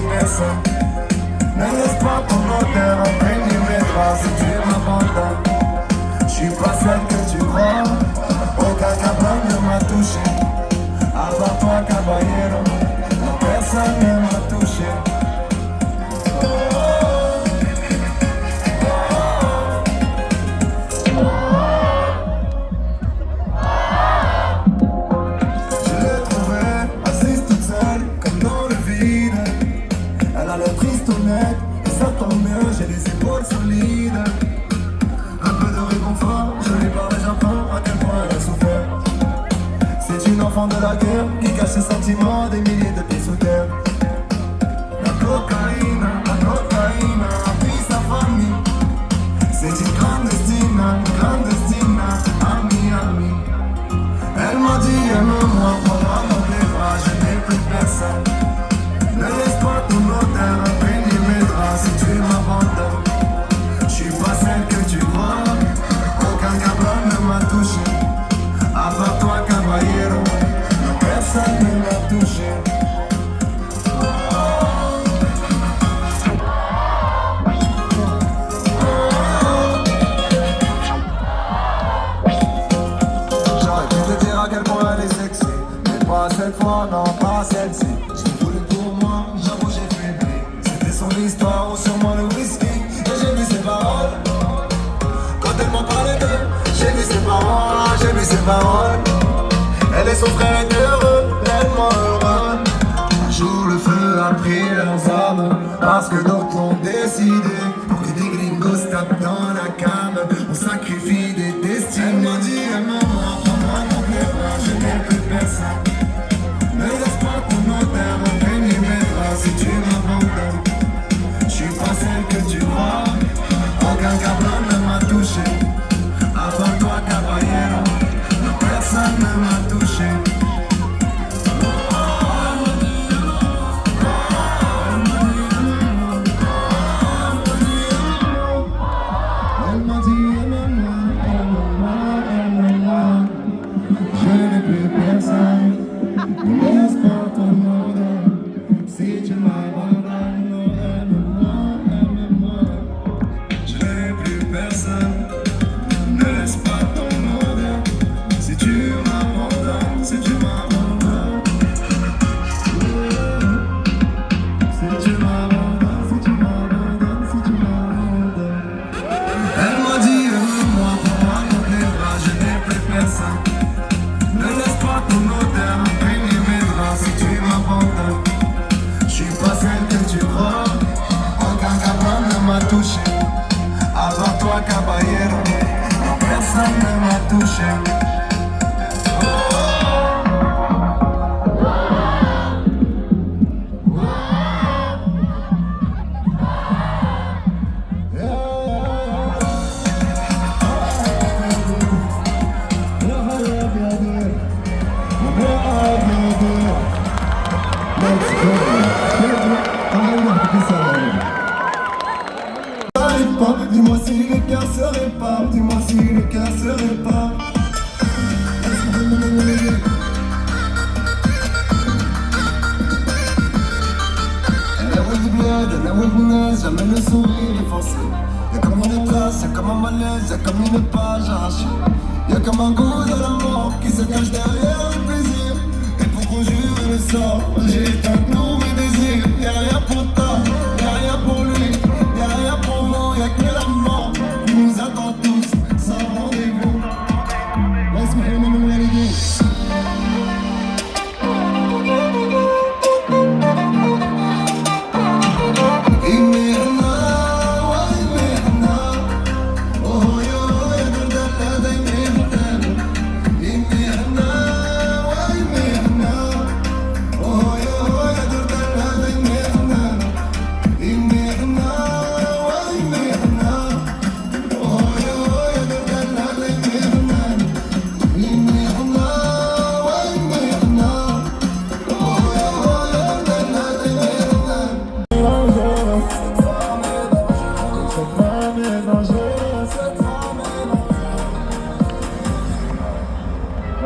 personne. Ne laisse pas ton odeur imprégner mes draps si tu m'abandonnes. J'suis pas celle que tu vois, aucun cabron ne m'a touché. À part toi, caballero, personne ne m'a touché. Je l'ai trouvée assise toute seule, comme dans le vide. Elle a l'air triste, honnête, et ça tombe bien, j'ai les épaules solides. Un peu de réconfort, je lui parle déjà pas à quel point elle a souffert. C'est une enfant de la guerre qui cache ses sentiments des milliers de pieds sous terre. La cocaïne a pris sa famille. C'est une clandestine, ami. Elle m'a dit aime-moi, prends-moi dans tes bras, je n'ai plus personne. Ne laisse pas ton odeur imprégner mes draps si tu m'abandonnes. J'suis pas celle que tu vois, aucun cabron ne m'a touché. À part toi, caballero, personne ne m'a touché. J'aurais pu te dire à quel point elle est sexy, mais pas cette fois, non, pas celle-ci. J'ai voulu pour moi, j'avoue j'ai faibli. C'était son histoire ou sûrement le whisky. Et j'ai vu ses paroles, quand elle m'en parlait d'eux. J'ai vu ses paroles, elle et son frère étaient heureux, tellement heureux. Un jour le feu a pris leurs armes, parce que d'autres l'ont décidé. Pour que des gringos tapent dans la came, on sacrifie des destinées. Elle m'a dit aime-moi, prends-moi dans tes bras, je n'ai plus personne. Ne laisse pas ton odeur imprégner mes draps si tu m'abandonnes. J'suis pas celle que tu vois, aucun cabron ne m'a touché. À part toi, caballero, personne ne m'a touché. Elle m'a dit aime-moi, je n'ai plus personne. Ne laisse pas ton odeur si tu m'abandonnes. Aime-moi, je n'ai plus personne. Ne laisse pas ton odeur si tu m'abandonnes, si tu m'abandonnes. Si tu m'abandonnes, si tu m'abandonnes, si tu m'abandonnes. Elle m'a dit aime-moi, prends-moi dans tes bras, je n'ai plus personne. Ne laisse pas ton odeur imprégner mes draps si tu m'abandonnes. J'suis pas celle que tu crois, aucun cabron ne m'a touché. À part toi, caballero, personne ne m'a touché. Dis-moi si le cœur se répare, dis-moi si le cœur se répare. Elle est rouge bleu, elle est rouge, jamais le sourire effacé. Y'a comme une trace, y'a comme un malaise, y'a comme une page arrachée. Y'a comme un goût de la mort qui se cache derrière le plaisir. Et pour conjurer le sort, j'ai éteint tous mes désirs. Y'a rien pour toi, y'a rien pour lui, y'a rien pour moi, y'a que la mort qui nous attend tous sans rendez-vous. Laisse-moi aimer la vie.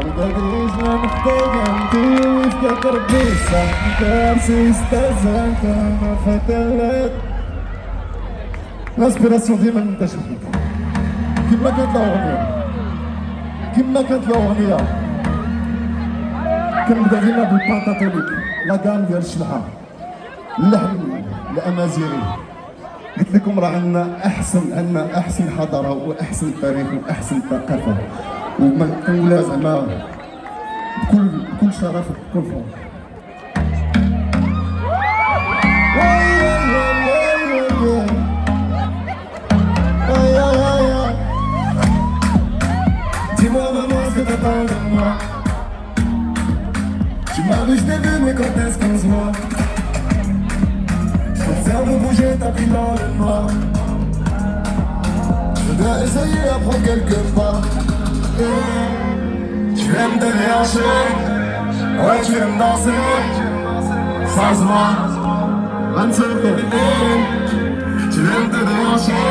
Let me take it easy, let me take it, يفكر بيسا كارسي يستهزئك ما فتلت الاسبيراسيون ديما ننتشر كيما كانت الأغنية كيما كانت الأغنية كنبدا ديما بالبانتاتونيك لا كام ديال الشلحة اللحن الأمازيغي قلت لكم راه عندنا أحسن حضارة وأحسن تاريخ وأحسن ثقافة وما كنقولها زعما بكل شرف وبكل فخر. Dis-moi vraiment ce que t'attends de moi. Tu m'as vu, je t'ai vu, mais quand est-ce qu'on se voit? Je t'observe bouger ta pile dans le noir. Je dois essayer d'apprendre quelques pas. Tu aimes te déhancher, ouais tu aimes danser. Ça se voit, un seul côté. Tu aimes te déhancher,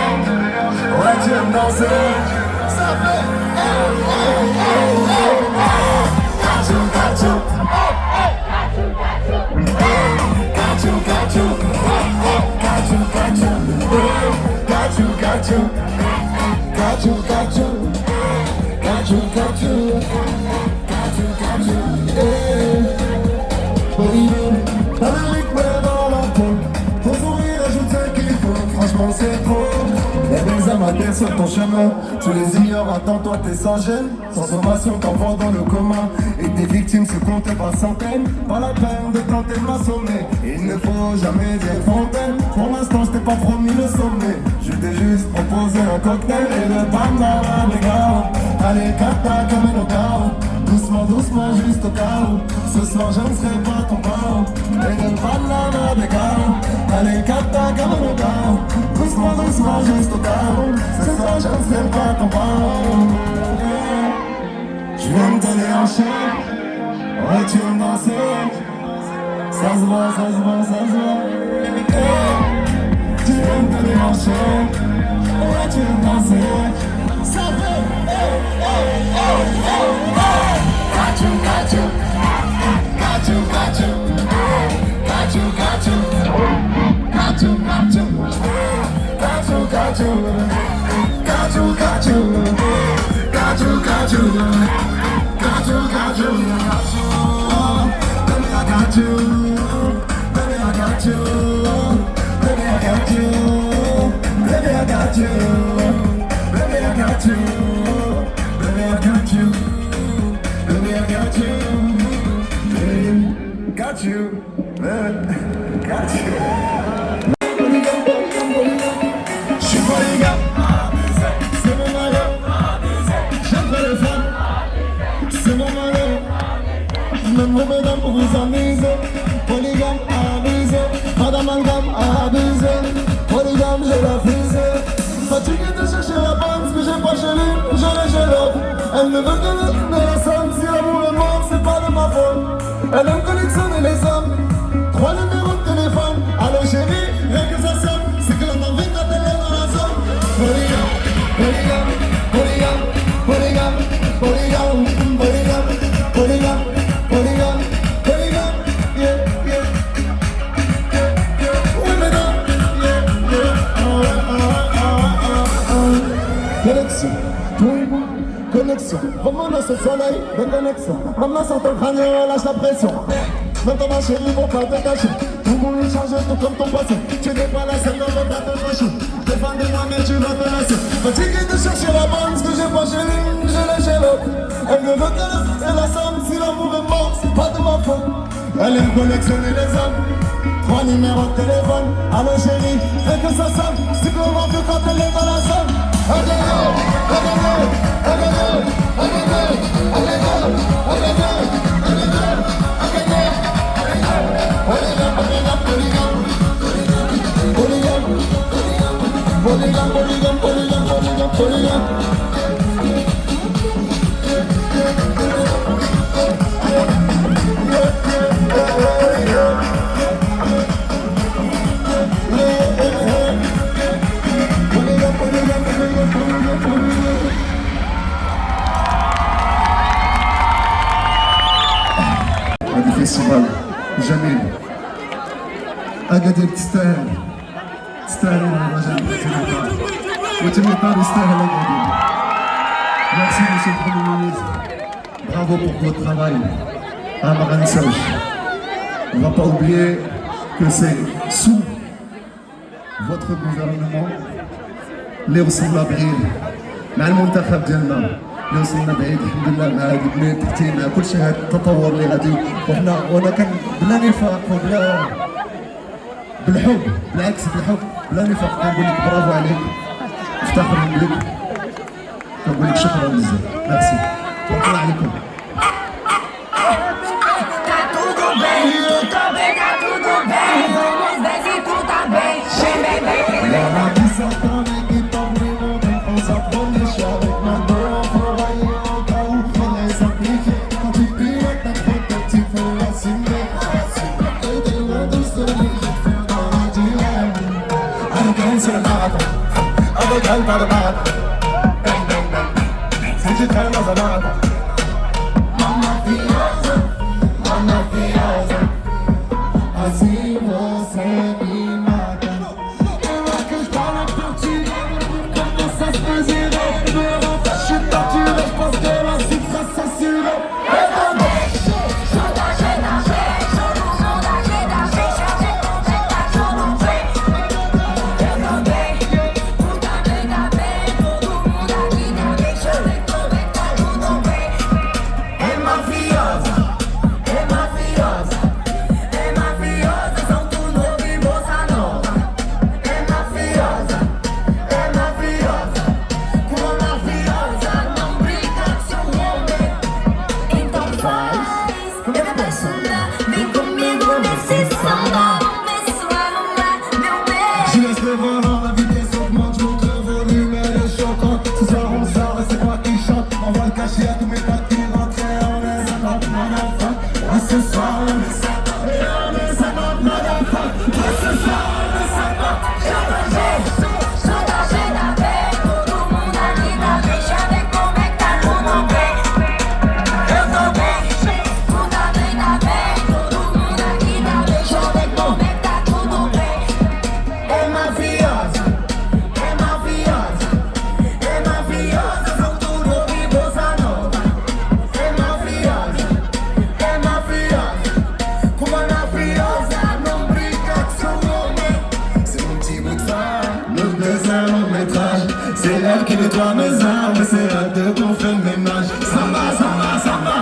ouais tu aimes danser. Ça fait Gachou, gachou, gachou, gachou, gachou, gachou, gachou, gachou, gachou, gachou, t'as le rythme dans la peau. Ton sourire ajoute ce qu'il faut. Franchement c'est trop. Y'a des amateurs sur ton chemin. Tu les ignores, attends-toi t'es sans gêne. Sans sommation t'envoies dans le commun. Et tes victimes se comptent par centaines. Pas la peine de tenter de m'assommer. Il ne faut jamais dire fontaine. Pour l'instant je t'ai pas promis le sommet. Je t'ai juste proposé un cocktail. Et le bandana les gars. Allez kata comme un knockout. Doucement, doucement, juste au cas où. Ce soir je ne serai pas ton bao. Et le bandana les gars. Allez kata comme un knockout. Doucement, doucement, juste au cas où. Ce soir je ne serai pas ton bao. Tu vas me donner un chien. Ouais tu veux me danser. Ça se voit, ça se voit, ça se voit. Tu veux me donner un chien. Ouais tu veux me danser. Ça fait Gachou, gachou, gachou, gachou, gachou, gachou, gachou, gachou, gachou, gachou, gachou, gachou, gachou, gachou, gachou, gachou, baby I got you, baby I got you, baby I got you, baby I got you, baby I got you, baby I got you. Baby, I got you, baby, got you, baby, got you. J'suis polygame, c'est mon malheur. J'aime pas les femmes, c'est mon malheur. Même vos mesdames pour vous amuser. Polygame, abusé, madame Algame, abusé. Polygame, j'ai la fusée. Fatigué de chercher la bonne, ce que j'ai pas chez lui, je l'ai chez l'autre. Elle ne veut que le mais la somme, si l'amour est mort, c'est pas de ma faute. Elle aime collectionner les hommes, 3 numéros de téléphone. Allô chérie, rien que ça sonne, c'est que l'on a envie quand elle est dans la zone. Polygame, polygame, polygame, polygame, polygame, polygame, polygame, polygame, polygame, yeah, yeah, yeah, yeah. Oui mesdames, yeah, yeah, connexion, toi et moi. Connexion, vraiment dans ce soleil de connexion. Maman sort ton crâne et relâche la pression. Maintenant ma chérie, mon pas te cacher. Tout le monde est changé, tout comme ton passé. Tu n'es pas la seule dans votre tête de chou. T'es fan de moi mais tu vas te lasser. Fatigué de chercher la bonne, ce que j'ai pas chez l'une, je l'ai chez l'autre. Elle ne veut que et la somme, si l'amour est mort, c'est pas de ma faute. Elle aime collectionner les hommes, 3 numéros de téléphone. Allô chérie, rien que ça sonne, c'est qu'on va plus quand elle est dans la zone. أكادير تستاهل الرجاء وتميطار يستاهل أكادير. Merci monsieur le Premier ministre, bravo pour votre travail. Ah, ma غنساوش. On ne va pas oublier que c'est sous votre gouvernement اللي وصلنا بعيد مع المنتخب ديالنا، اللي وصلنا بعيد الحمد لله مع هاد البنيه التحتيه مع كلشي هاد التطور اللي غادي، وانا كان بلا نفاق وبلا بالحب، بالعكس بالحب بلا نفاق كنقول لك برافو عليك، نفتخر بك، كنقول لك شكرا بزاف، ميرسي، تبارك الله عليكم. Avec elle par le bar, bang bang bang. Si tu traînes dans un art, mamma fiosa, assim você me mata. Eu acho que estou na partida, começa a fazer o meu flash da tira, parce que la cifra s'assure. C'est elle qui nettoie mes armes, c'est elle de qu'on fait le ménage. Samba, samba, samba.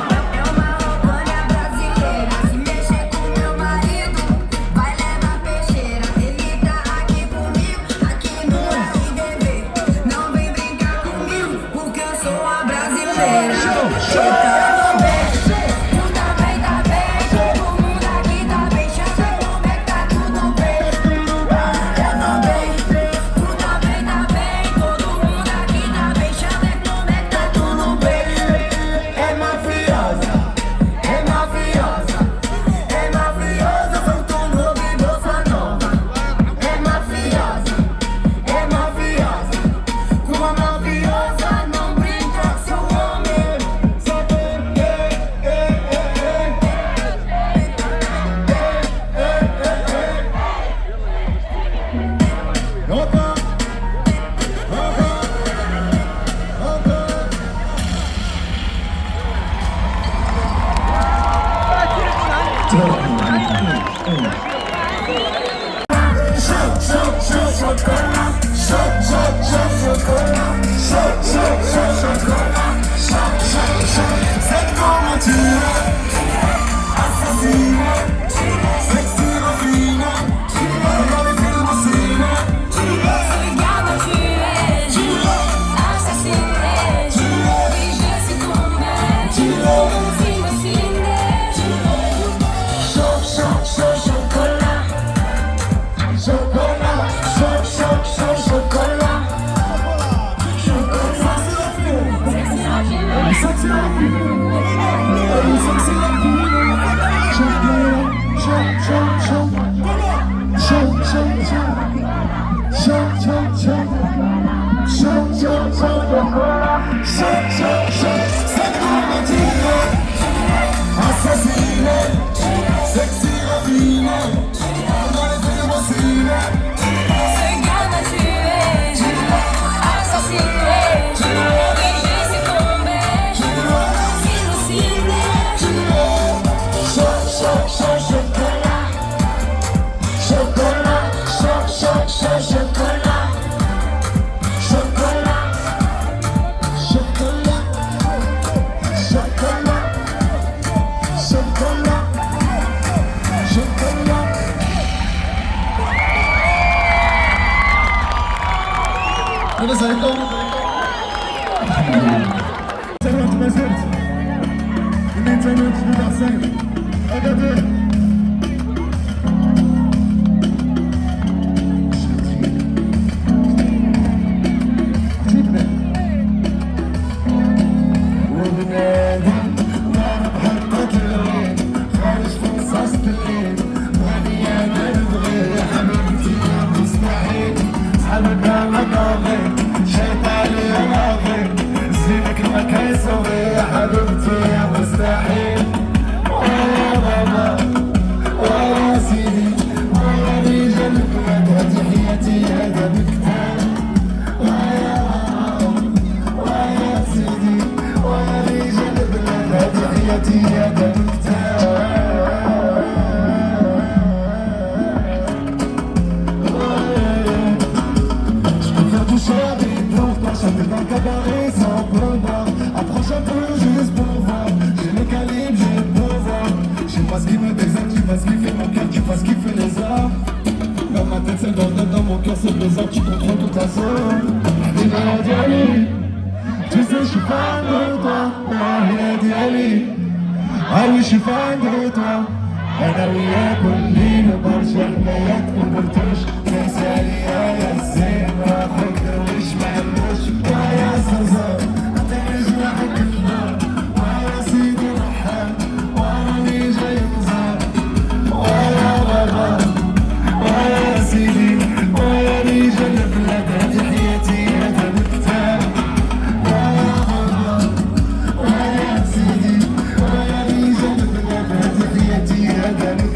Chocolat, chocolat, chocolat, chocolat, chocolat, chocolat. لاباس عليكم؟ سلامات ما زلت الانترنت جديد حسين أكادير approche un peu juste pour voir. J'ai le calibre, j'ai le pouvoir. Je sais pas ce qui me déserte, je sais pas ce qui fait mon cœur, tu vois ce qui fait les arts. Dans ma tête c'est le bordel, dans mon cœur c'est le désert, tu contrôles toute ta zone. Il a dit Ali, tu sais je suis fan de toi. Il a dit Ali, ah oui je suis fan de toi. أنا وياك كلنا برشا حكايات ومرتوش ناس عليا يا زين راحك درويش معلوش ويا زرزار عطيني جناحك النار ويا سيدي رحال وراني جاي نزار ويا بابا ويا سيدي ويا رجال البلاد هادي حياتي هذا الكتاب ويا بابا ويا سيدي ويا رجال البلاد هادي حياتي هذا الكتاب.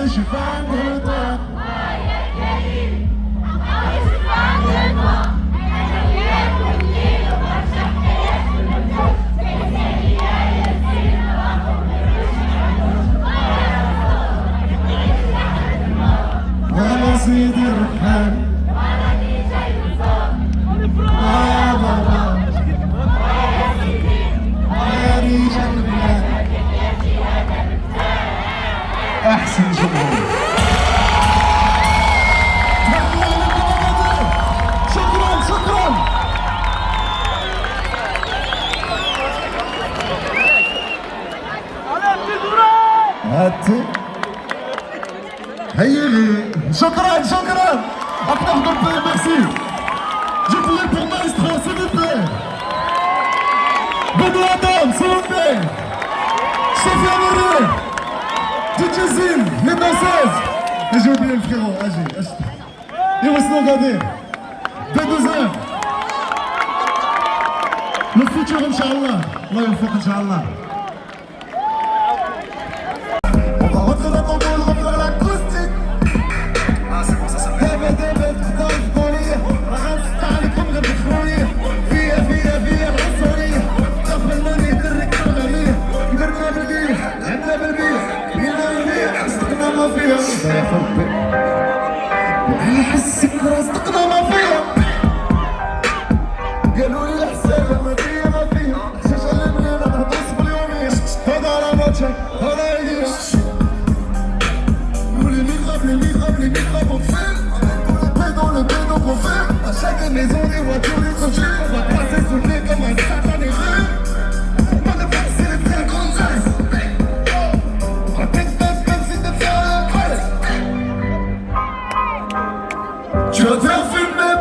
Je suis fan de toi. وأنا سيدي الرحمن وأنا جاي نصاب ويا بابا ويا سيدي ويا رجال البلاد أحسن جمهور. شكرا شكرا. هاتي هيلي شكرا شكرا. أبناء البلد ميرسي. جبتوا pour maestro s'il vous plaît. Benoît Adam s'il vous plaît. Sophia Moreau. DJ Zine, les danseuses. Et j'ai oublié le frérot, Agi. Youssou Gadir. B2 le futur Inch'Allah. Allah يوفق Inch'Allah. On va rentrer dans ton bol, refaire l'acoustique. Ah c'est bon ça s'appelle. وعلى حسك رزقنا ما فيها قالوا لي الحساب ما فيها ما فيها شاشة المليانة تهضرس باليومية هذا على وجهك هذا ايديا قولي مين غاب لي مين غاب لي مين غاب وفين dans le bédo qu'on fait à chaque maison des voitures des projets on va passer sous le nez comme un satané rue pas de passer les très grandes ailes tu vas te faire fumer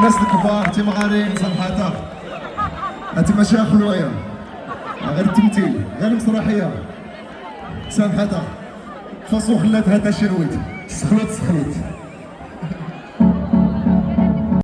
الناس الكبار انت مغارين سامحاتها انت ماشي اخويا غير التمثيل غير المسرحيه سامحاتها فاصو خلاتها تا شرويت سخلوت